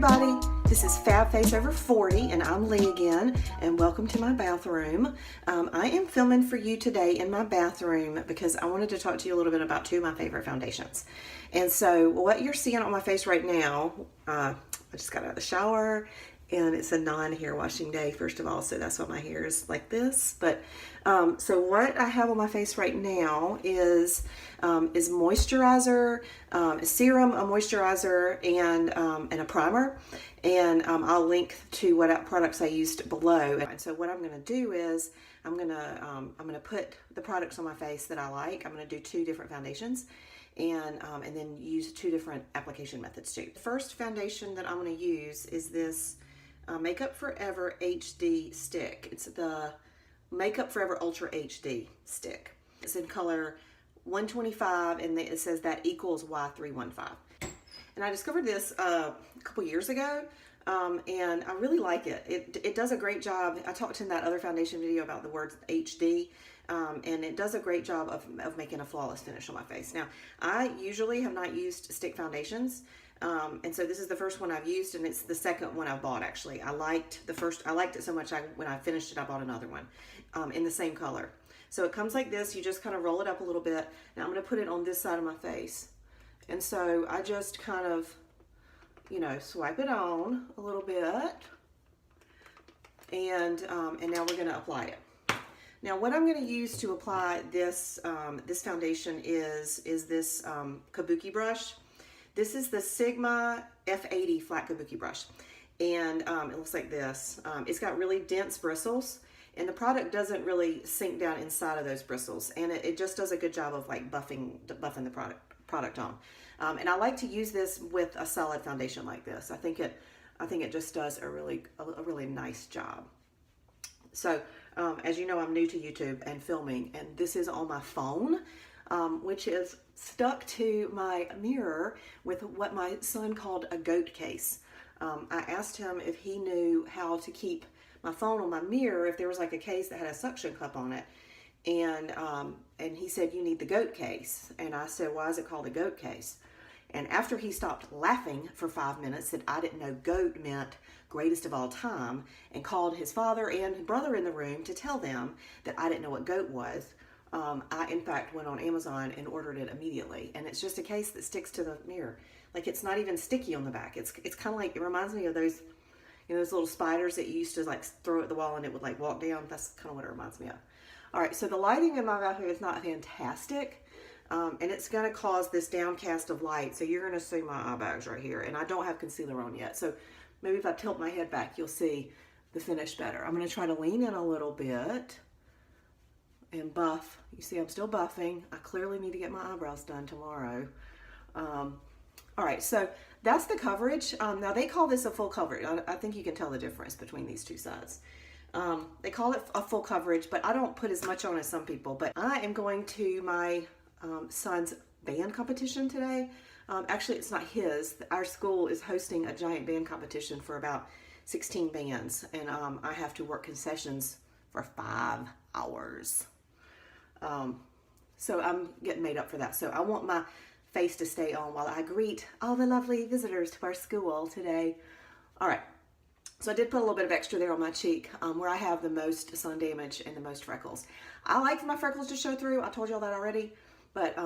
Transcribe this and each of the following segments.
everybody, this is Fab Face Over 40 and I'm Lee again, and welcome to my bathroom. I am filming for you today in my bathroom because I wanted to talk to you a little bit about two of my favorite foundations. And so what you're seeing on my face right now, I just got out of the shower and it's a non-hair washing day, first of all, so that's why my hair is like this. But so what I have on my face right now is moisturizer, a serum, a moisturizer, and a primer. And I'll link to what products I used below. And so what I'm going to do is I'm going to put the products on my face that I like. I'm going to do two different foundations. And then use two different application methods too. The first foundation that I'm going to use is this Makeup Forever HD stick. It's the Makeup Forever Ultra HD stick. It's in color 125 and it says that equals Y315. And I discovered this a couple years ago and I really like it. It does a great job. I talked in that other foundation video about the word HD. And it does a great job of making a flawless finish on my face. Now, I usually have not used stick foundations, and so this is the first one I've used, and it's the second one I've bought, actually. I liked it so much, when I finished it, I bought another one in the same color. So it comes like this. You just kind of roll it up a little bit. Now, I'm going to put it on this side of my face. And so I just kind of, swipe it on a little bit, and now we're going to apply it. Now, what I'm going to use to apply this this foundation is this kabuki brush. This is the Sigma F80 flat kabuki brush, and it looks like this. It's got really dense bristles, and the product doesn't really sink down inside of those bristles, and it just does a good job of like buffing the product on. And I like to use this with a solid foundation like this. I think it just does a really nice job. So, as you know, I'm new to YouTube and filming, and this is on my phone, which is stuck to my mirror with what my son called a goat case. I asked him if he knew how to keep my phone on my mirror if there was like a case that had a suction cup on it, and he said, you need the goat case. And I said, why is it called a goat case? And after he stopped laughing for 5 minutes, said I didn't know goat meant greatest of all time, and called his father and brother in the room to tell them that I didn't know what goat was, I in fact went on Amazon and ordered it immediately. And it's just a case that sticks to the mirror. Like, it's not even sticky on the back. It's kind of like, it reminds me of those, those little spiders that you used to like throw at the wall and it would like walk down. That's kind of what it reminds me of. All right, so the lighting in my bathroom is not fantastic. And it's going to cause this downcast of light. So you're going to see my eye bags right here. And I don't have concealer on yet. So maybe if I tilt my head back, you'll see the finish better. I'm going to try to lean in a little bit and buff. You see, I'm still buffing. I clearly need to get my eyebrows done tomorrow. All right, so that's the coverage. Now, they call this a full coverage. I think you can tell the difference between these two sides. They call it a full coverage, but I don't put as much on as some people. But I am going to my son's band competition today. Actually, it's not his. Our school is hosting a giant band competition for about 16 bands, and I have to work concessions for 5 hours. So I'm getting made up for that. So I want my face to stay on while I greet all the lovely visitors to our school today. All right. So I did put a little bit of extra there on my cheek where I have the most sun damage and the most freckles. I like my freckles to show through. I told y'all that already. But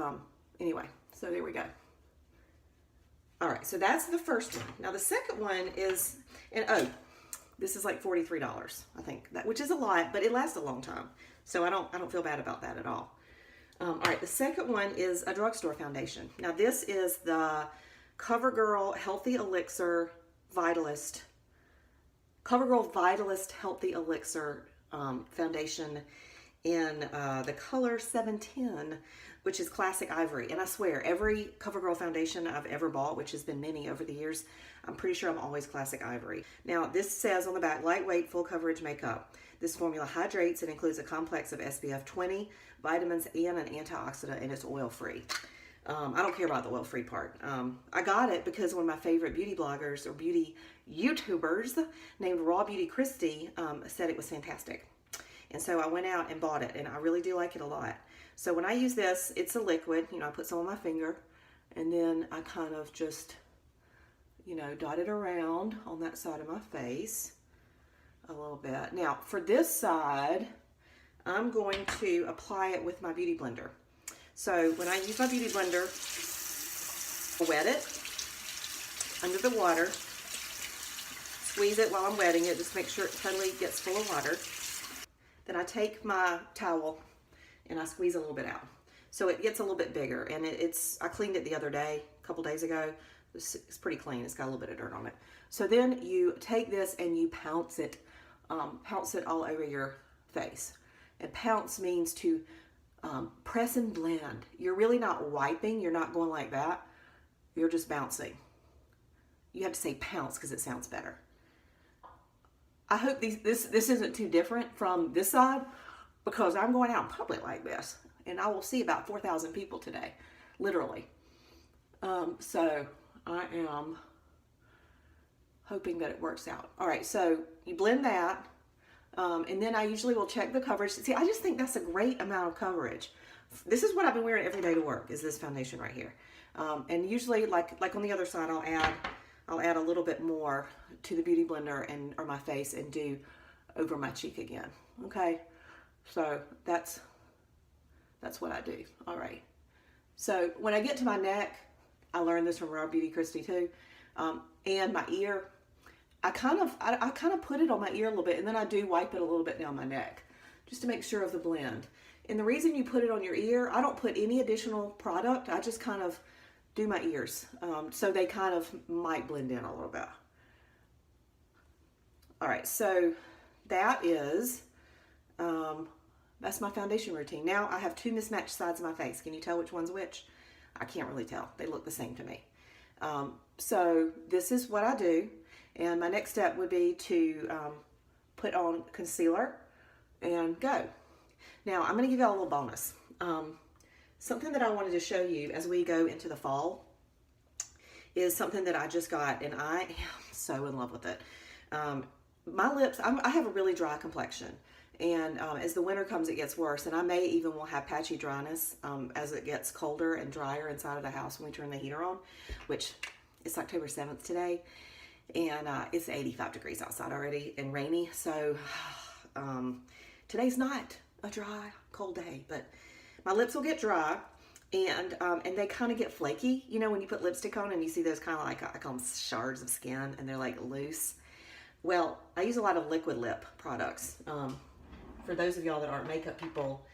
anyway, so there we go. All right, so that's the first one. Now the second one is, this is like $43, I think, which is a lot, but it lasts a long time. So I don't feel bad about that at all. All right, the second one is a drugstore foundation. Now this is the CoverGirl Healthy Elixir Vitalist, CoverGirl Vitalist Healthy Elixir foundation in the color 710, which is classic ivory. And I swear, every CoverGirl foundation I've ever bought, which has been many over the years, I'm pretty sure I'm always classic ivory. Now, this says on the back, lightweight, full coverage makeup. This formula hydrates and includes a complex of SPF 20, vitamins, and an antioxidant, and it's oil-free. I don't care about the oil-free part. I got it because one of my favorite beauty bloggers or beauty YouTubers named Raw Beauty Christy said it was fantastic. And so I went out and bought it, and I really do like it a lot. So when I use this, it's a liquid. I put some on my finger, and then I kind of just, you know, dot it around on that side of my face a little bit. Now, for this side, I'm going to apply it with my Beauty Blender. So when I use my Beauty Blender, I'll wet it under the water, squeeze it while I'm wetting it, just make sure it totally gets full of water. Then I take my towel and I squeeze a little bit out. So it gets a little bit bigger, and I cleaned it the other day, a couple days ago. It's pretty clean, it's got a little bit of dirt on it. So then you take this and you pounce it all over your face. And pounce means to press and blend. You're really not wiping, you're not going like that. You're just bouncing. You have to say pounce because it sounds better. I hope this isn't too different from this side, because I'm going out in public like this and I will see about 4,000 people today, literally. So I am hoping that it works out. All right, so you blend that, and then I usually will check the coverage. See, I just think that's a great amount of coverage. This is what I've been wearing every day to work, is this foundation right here. And usually, like on the other side, I'll add a little bit more to the Beauty Blender or my face and do over my cheek again. Okay, so that's what I do. All right. So when I get to my neck, I learned this from Raw Beauty Christy too, and my ear, I kind of put it on my ear a little bit, and then I do wipe it a little bit down my neck just to make sure of the blend. And the reason you put it on your ear, I don't put any additional product. I just kind of do my ears, so they kind of might blend in a little bit. All right, so that is, that's my foundation routine. Now I have two mismatched sides of my face. Can you tell which one's which? I can't really tell. They look the same to me. So this is what I do. And my next step would be to put on concealer and go. Now I'm going to give you a little bonus. Something that I wanted to show you as we go into the fall is something that I just got, and I am so in love with it. My lips, I have a really dry complexion, and as the winter comes, it gets worse, and I may even will have patchy dryness as it gets colder and drier inside of the house when we turn the heater on, which it's October 7th today, and it's 85 degrees outside already and rainy, so today's not a dry, cold day, but my lips will get dry, and they kind of get flaky. You know, when you put lipstick on and you see those kind of like, I call them shards of skin, and they're like loose. Well, I use a lot of liquid lip products. For those of y'all that aren't makeup people,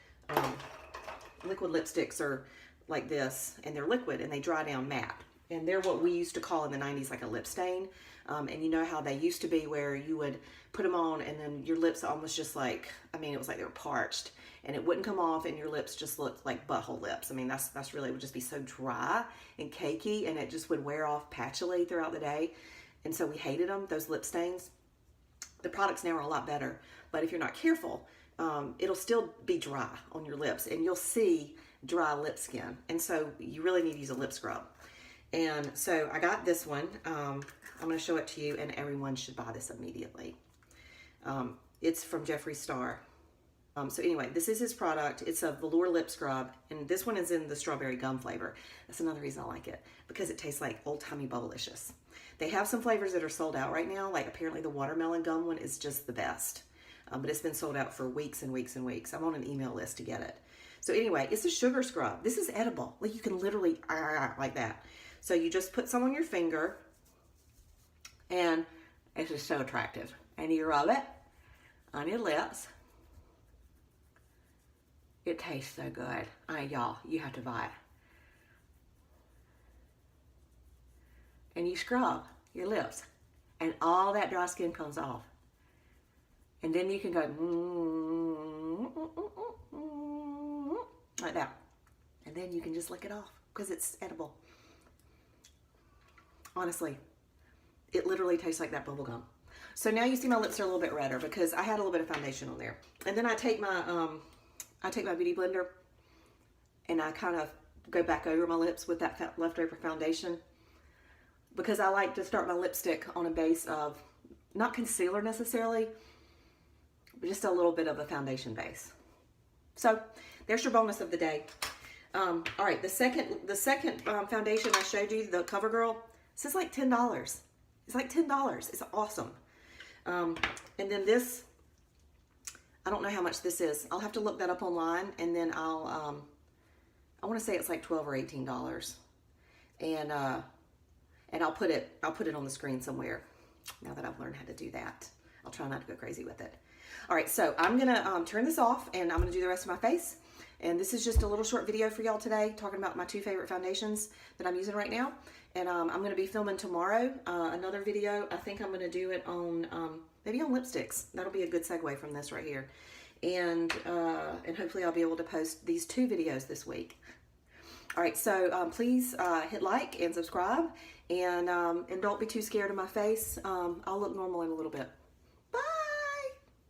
liquid lipsticks are like this, and they're liquid and they dry down matte. And they're what we used to call in the 90s like a lip stain. And you know how they used to be, where you would put them on and then your lips almost just like, I mean, it was like they were parched, and it wouldn't come off, and your lips just looked like butthole lips. I mean, that's really, it would just be so dry and cakey, and it just would wear off patchily throughout the day. And so we hated them, those lip stains. The products now are a lot better, but if you're not careful, it'll still be dry on your lips, and you'll see dry lip skin. And so you really need to use a lip scrub. And so I got this one. I'm going to show it to you, and everyone should buy this immediately. It's from Jeffree Star. So anyway, this is his product. It's a velour lip scrub, and this one is in the strawberry gum flavor. That's another reason I like it, because it tastes like old-timey Bubblicious. They have some flavors that are sold out right now, like apparently the watermelon gum one is just the best. But it's been sold out for weeks and weeks and weeks. I'm on an email list to get it. So anyway, it's a sugar scrub. This is edible. Like, you can literally, like that. So you just put some on your finger, and it's just so attractive. And you rub it on your lips. It tastes so good. Y'all, you have to buy it. And you scrub your lips, and all that dry skin comes off. And then you can go like that. And then you can just lick it off, because it's edible. Honestly, it literally tastes like that bubble gum. So now you see my lips are a little bit redder because I had a little bit of foundation on there. And then I take my Beauty Blender, and I kind of go back over my lips with that leftover foundation, because I like to start my lipstick on a base of, not concealer necessarily, but just a little bit of a foundation base. So there's your bonus of the day. All right, the second foundation I showed you, the CoverGirl, this is like $10. It's like $10. It's awesome. And then this, I don't know how much this is. I'll have to look that up online, and then I want to say it's like $12 or $18. And I'll put it on the screen somewhere now that I've learned how to do that. I'll try not to go crazy with it. All right, so I'm gonna turn this off, and I'm gonna do the rest of my face. And this is just a little short video for y'all today, talking about my 2 favorite foundations that I'm using right now. And I'm gonna be filming tomorrow another video. I think I'm gonna do it on maybe on lipsticks. That'll be a good segue from this right here. And hopefully I'll be able to post these 2 videos this week. All right, so please hit like and subscribe, and don't be too scared of my face. I'll look normal in a little bit.